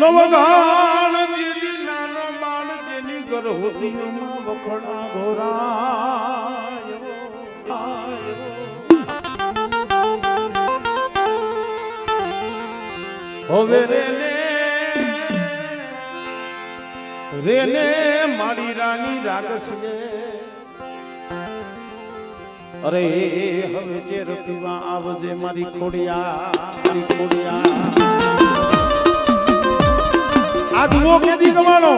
નવગાણ જેની નાનો બાળ જેની ગર્ભવતીઓમાં વખણા ઘોરાય હવે રેને મારી રાની રાગસ અરે હવે ચેર પીવા આવજે મારી ખોડિયા આ દુઓ કેદી ગવાનો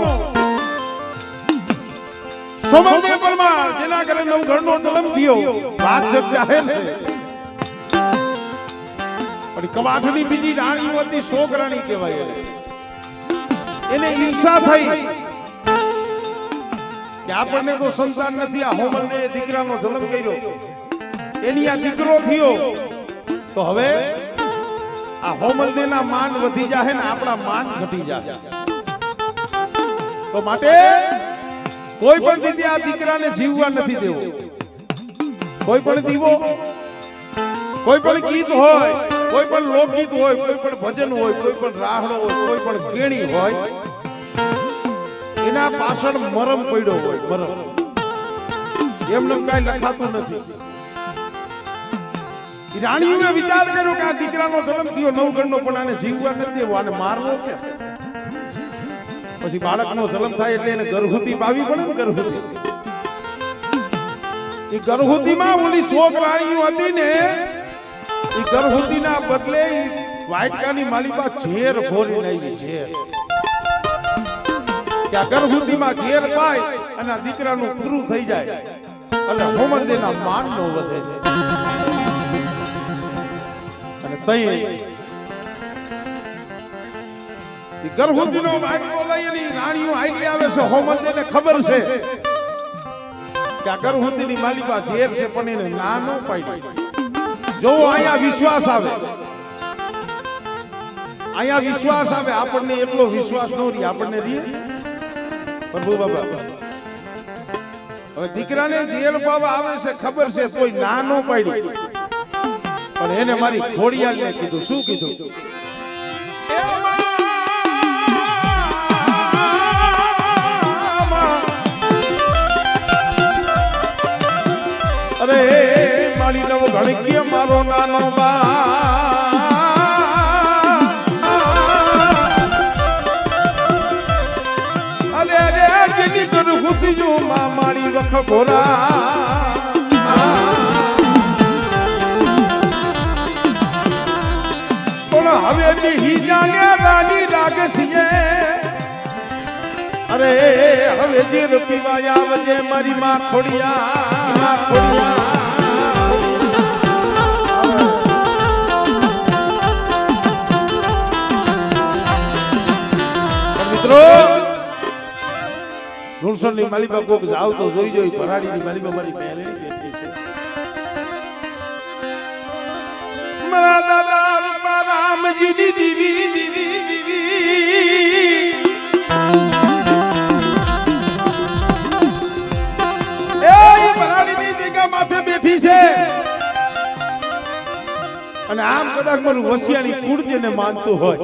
સોમલદેવ પરમાર જેના ઘરે નવઘણનો જન્મ થયો વાત જગ જાહેર છે પણ કવાઠની બીજી રાણી હતી શોકરાણી કહેવાય એને ઈર્ષા થઈ કે આપણને તો સંતાન નથી આ હોમલને દીકરાનો જન્મ કર્યો એની આ દીકરો થયો તો હવે આ હોમલદેના માન વધી જાહે ને આપણા માન ઘટી જાહે તો માટે કોઈ પણ રીતે આ દીકરાને જીવવા નથી દેવો કોઈ પણ દીવો કોઈ પણ ગીત હોય કોઈ પણ લોકગીત હોય કોઈ પણ ભજન હોય કોઈ પણ રાહડો હોય કોઈ પણ કેણી હોય એના પાછળ મરમ પડ્યો હોય મરમ એમને કઈ લખાતું નથી રાણીઓએ વિચાર કર્યો કે આ દીકરાનો જન્મ થયો નવગણનો પણ આને જીવવા નથી દેવો આને મારવો કે પછી બાળકનો જન્મ થાય એટલે એને ગર્ભવતી પાવી પડે ને ગર્ભવતી એ ગર્ભવતીમાં ઓલી શોક રાણીઓ હતી ને એ ગર્ભવતીના બદલે વાટકાની માલિકા ઝેર ભોરીને આવી ઝેર કે આ ગર્ભવતીમાં ઝેર પાય અને આ દીકરાનું પૂરું થઈ જાય એટલે હોમલદેના માન નો વધે છે અને તઈ ગર્ભવતીનો વાટકો લઈને રાણીઓ આટલી આવે છે હોમલદેને ખબર છે કે આ ગર્ભવતીની માલિકા ઝેર છે પણ એને ના ન પાડી જો અહીંયા વિશ્વાસ આવે આપણને એટલો વિશ્વાસ ન રહી આપણને રહી પ્રભુ બાબા હવે દીકરાને જેલ પાવા આવે છે ખબર છે કોઈ ના ન પાડી પણ એને મારી ખોડિયાલને કીધું શું કીધું અરે મારી નવ ઘણકી મારો નાનો બા અરે અરે જેની કરું હુતીજો માં મારી વખ ઘોરા પણ હવે જી જાને રાની રાગસીએ અરે હવે જે પીવા આવજે મારી માં ખોડિયા મિત્રો રૂણસરની માલિકા કોક જાવ તો જોઈ ભરાડીની માલિકા મારી પહેલે બેઠી છે મારા દાદા રૂપા રામજીની દીવી બેઠી છે અને આમ કદાચ મારું વસિયાની કુળ જેને માનતું હોય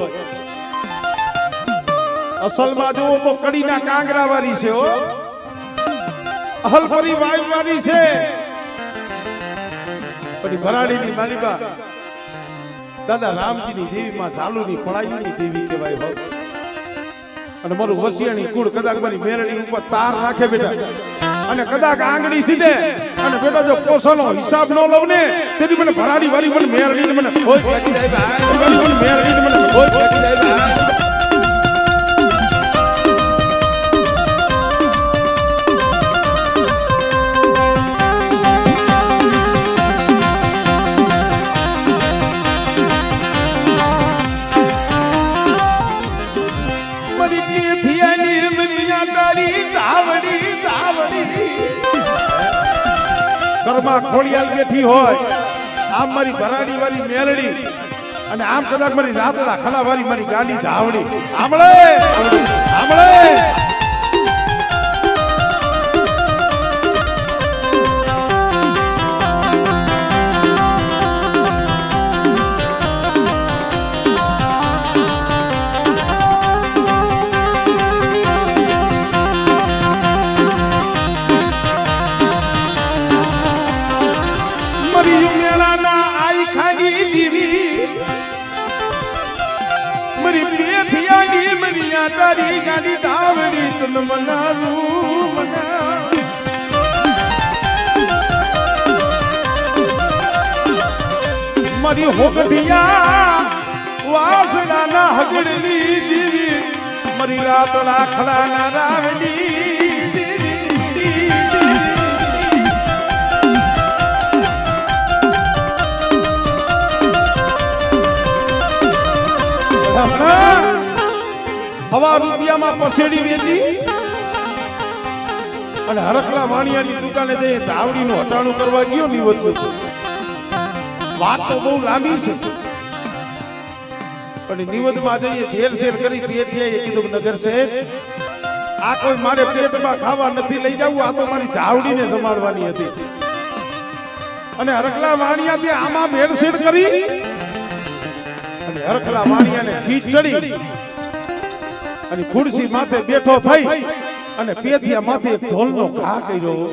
અસલમાં જો તો કડીના કાંગરા વાળી છે હો અહલફરી વાયુ વાળી છે પણ ભરાડીની માલિકા દાદા રામજીની દેવીમાં સાલુની પડાઈની દેવી કહેવાય હો અને મારું વસિયાની કુળ કદાચ મારી મેરડી ઉપર તાર રાખે બેટા અને કદાચ આંગળી સીધે અને બેટા જો પોસનો હિસાબ ન લવ ને તેથી મને ભરાડી વાળી મને મેરડી મને કોઈ ફેંકી જાય ભાઈ મને મેરડી મને કોઈ ફેંકી જાય ભાઈ ઘરમાં ખોડિયાલ બેઠી હોય આમ મારી ભરાડી વાળી મેલડી અને આમ કદાચ મારી રાતડા ખલા વાળી મારી ગાડી ધાવડી આમળે આમળે મરી મેળાના આઈ ખાની દીવી મરી પેથિયાની મરિયા તારી ગાડી દાવડી તન મનારું મના મરી હોગઢિયા વાસણાના હગડની દીવી મરી રાતના ખડાના રાવડી હવા રૂપિયામાં પસેડી વેચી અને હરખલા વાણિયાની દુકાને જઈ ધાવડીનું હટાણું કરવા ગયો નિવત વાત તો બહુ લાંબી છે પણ નિવતમાં જઈએ ભેરસેર કરી પેથિયાએ કીધું નગર શેઠ આ કોઈ મારે પેટમાં ખાવા નથી લઈ જવું આ તો મારી ધાવડીને સંભાળવાની હતી અને હરખલા વાણિયા ત્યાં આમાં ભેરસેર કરી અને હરખલા વાણિયાને ખીચ ચડી અને ખુરશી માથે બેઠો થઈ અને પેથિયા માથે ઢોલનો ઘા કર્યો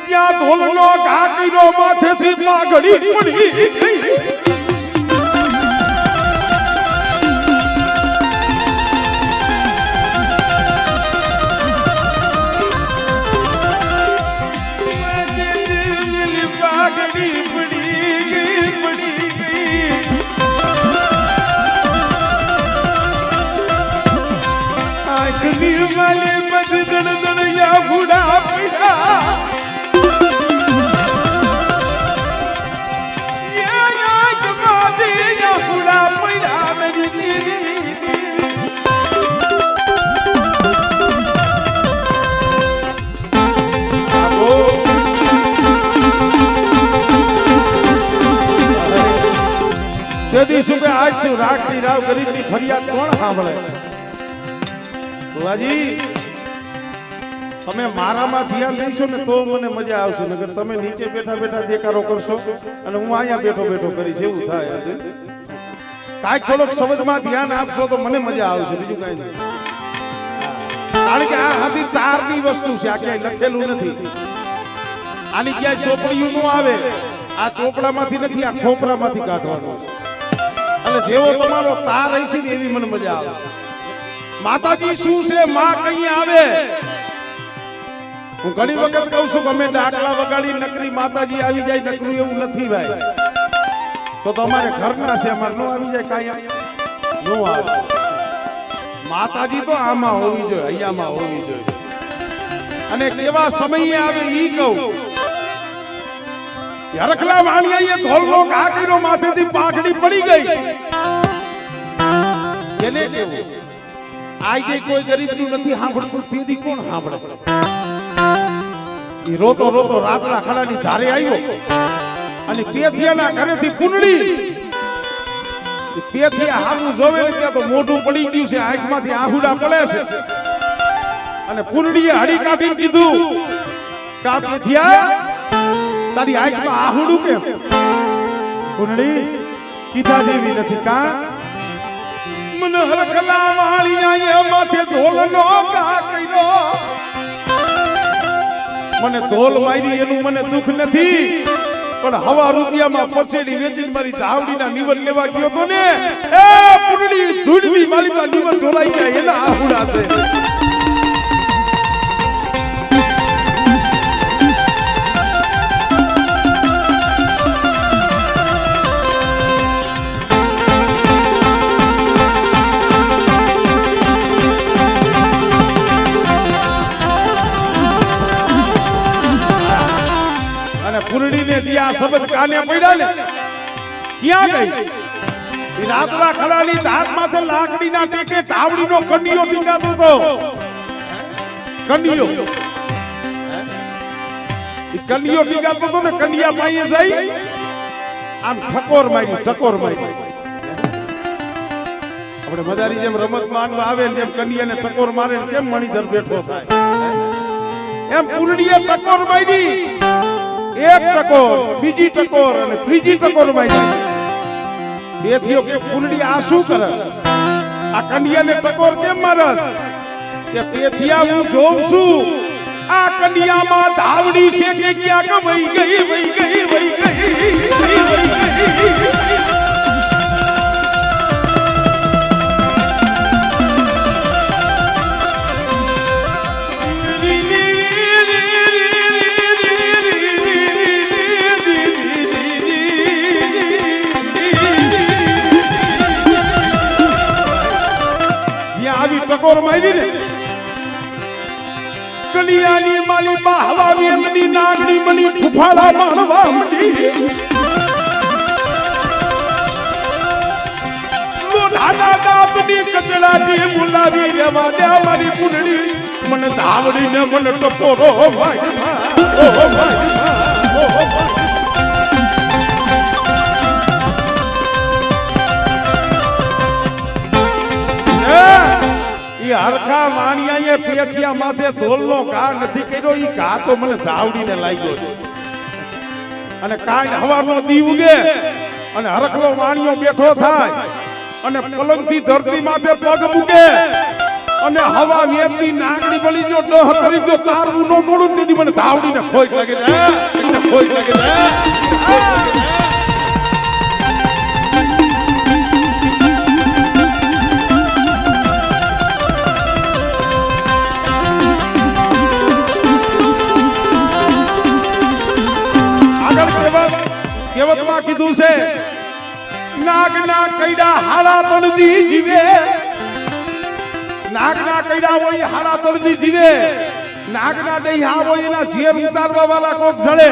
ત્યાં ઢોલનો ઘા કર્યો માથેથી પાઘડી પડી ગઈ વાલે બદ દણ દણ યા ગુડા પડા યા જમાદે યા ગુડા પડા મેરી તેદી સુબે આજ સુ રાખડી રાવ ગરીબની ફરિયાદ કોણ સાંભળે ભુવાજી તમે મારામાં ધ્યાન દઈશો ને તો મને મજા આવશે નગર તમે નીચે બેઠા બેઠા દેકારો કરશો અને હું અહીંયા બેઠો બેઠો કરીશ એવું થાય કાંઈક થોડોક શબ્દમાં ધ્યાન આપશો તો મને મજા આવશે બીજું કાંઈ નહીં કારણ કે આ હાથી તારની વસ્તુ છે આ ક્યાંય લખેલું નથી આની ક્યાંય ચોપડીયું નું આવે આ ચોપડામાંથી નથી આ ખોપરામાંથી કાઢવાનું છે અને જેવો તમારો તાર હશે ને એવી મને મજા આવે માતાજી શું છે માં કઈ આવે હું ઘણી વખત કહું છું કે અમે ડાકલા વગાડી નકરી માતાજી આવી જાય નકરું એવું નથી ભાઈ તો તમારે ઘરના છે અમાર નો આવી જાય કાઈ નો આવે માતાજી તો આમાં હોવી જોઈએ અહીંયામાં હોવી જોઈએ અને કેવા સમયે આવે ઈ કહું હરખલા વાણિયાએ ઢોલનો ઘા કર્યો માથેથી પાઘડી પડી ગઈ એને કેવું આજે કોઈ ગરીબનું નથી સાંભળતું તેથી કોણ સાંભળે ઈ રોતો રોતો રાતના ખડાની ધારે આવ્યો અને પેથિયાના ઘરેથી કુંડળી પેથિયા હારું જોવે ને ત્યાં તો મોઢું પડી ગયું છે આંખમાંથી આહુડા પડે છે અને કુંડળીએ હડી કાઢીને કીધું કે પેથિયા તારી આંખમાં આહુડું કેમ કુંડળી કીધા જેવી નથી કા મન હરખલા વાળિયાએ માથે ઢોલનો ઘા કર્યો મને ઢોલ મારી એનું મને દુઃખ નથી પણ હવા રૂપિયામાં પસેડી વેચીને મારી ધાવડીના નિવન લેવા ગયો તો ને એ પુરડી ધૂળવી મારી માં નિવન ઢોલાઈ ગયા એના આહુડા છે પુરડીને જ્યાં શબ્દ કાને પડ્યા ને ક્યાં ગઈ રાતના ખડાની ધાર માથે લાકડીના ટેકે ધાવડીનો કંડિયો ટીંગાતો હતો કંડિયો ઈ કંડિયો ટીંગાતો હતો ને કંડિયા પાઈએ જઈ આમ ઠકોર મારી આપણે મદારી જેમ રમત માનવા આવે ને જેમ કંડિયાને ટકોર મારે ને કેમ મણીધર બેઠો થાય એમ પુરડીએ ટકોર મારી એક ટકોર બીજી ટકોર અને ત્રીજી ટકોર મારી બેથીઓ કે પુરડી આ શું કરે આ કંડિયાને ટકોર કેમ મારસ કે પેથિયા હું જોઉં છું આ કંડિયામાં ધાવડી છે કે ક્યાં વહી ગઈ ટકોર મારી ને કલિયાની માલી બાહવા વેમની નાગણી મની ફુફાડા માણવા મડી લોઢાના દાંતની કચડાટી બોલાવી રેવા દે મારી કુંડળી મને ધાવડીને મને ટપોરો ભાઈ ઓ ભાઈ ઓ ભાઈ હરખા વાણિયાએ પેથિયા માથે ધોલનો ઘા નથી કર્યો. ઈ ઘા તો મને ધાવડીને લાગ્યો છે. અને કાંઈ હવારનો દી ઉગે અને હરખલો વાણિયો બેઠો થાય અને પલંગથી ધરતી માથે પગ મૂકે અને હવા વેપની નાગડી બળી જો ડહ કરી જો તારવું નો તોડું તેથી મને ધાવડીને ખોટ લાગે છે. ખોટ લાગે છે. કહેવતમાં કીધું છે નાગના કૈડા હાડા તળદી જીવે. નાગના કૈડા હોય હાડા તળદી જીવે. નાગના ડૈહા હોય એના ઝેર ઉતારવા વાળા કોક જળે.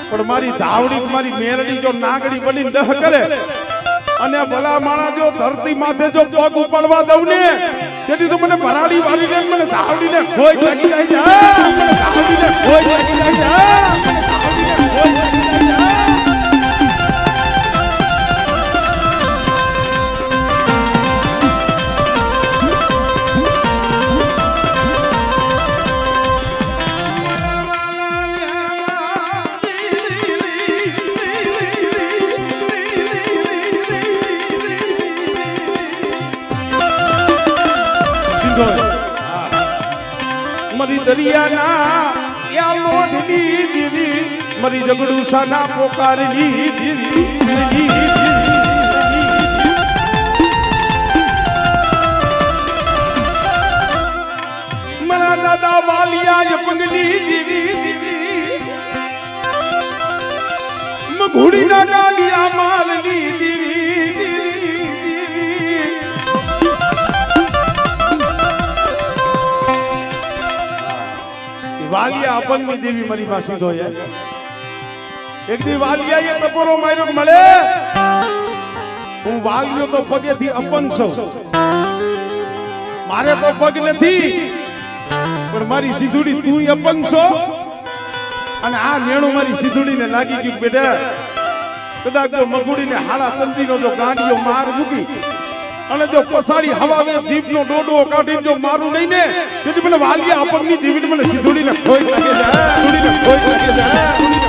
પણ મારી ધાવડી મારી મેરડી જો નાગડી બની દહ કરે અને ભલા માણા જો ધરતી માથે જો પગ ઉપાડવા દઉં ને તેથી તો મને ભરાડી વાળીને મને ધાવડીને ખોઈ લાગી જાય છે. મને ધાવડીને ખોઈ લાગી જાય છે. ધાવડીને ખોઈ લાગી જાય છે. મરી દરિયાના યા લોઢની દીવી મરી જગડુસાના પોકારની દીવી મરા દાદા વાલિયા પંગની દીવી મઘુડીના ગાલિયા માલની દીવી વાલિયા અપંગની દેવી મારી પાસે ધોયા. એક દી વાલિયાએ ટપોરો માર્યો મળે હું વાલિયો તો પગેથી અપંગ છું. મારે તો પગ નથી પણ મારી સીધુડી તું અપંગ છો અને આ મેણું મારી સીધુડીને લાગી ગયું. બેટા કદાચ જો મગુડીને હાડા તંદીનો જો ગાંડીઓ માર મૂકી અને જો પસાડી હવાવે જીભનો ડોડો કાઢી જો મારું નહીં ને તેથી મને વાલિયા અપંગની દેવીને મને સીધુડીને ખોઈ લાગે છે. સીધુડીને ખોઈ લાગે છે.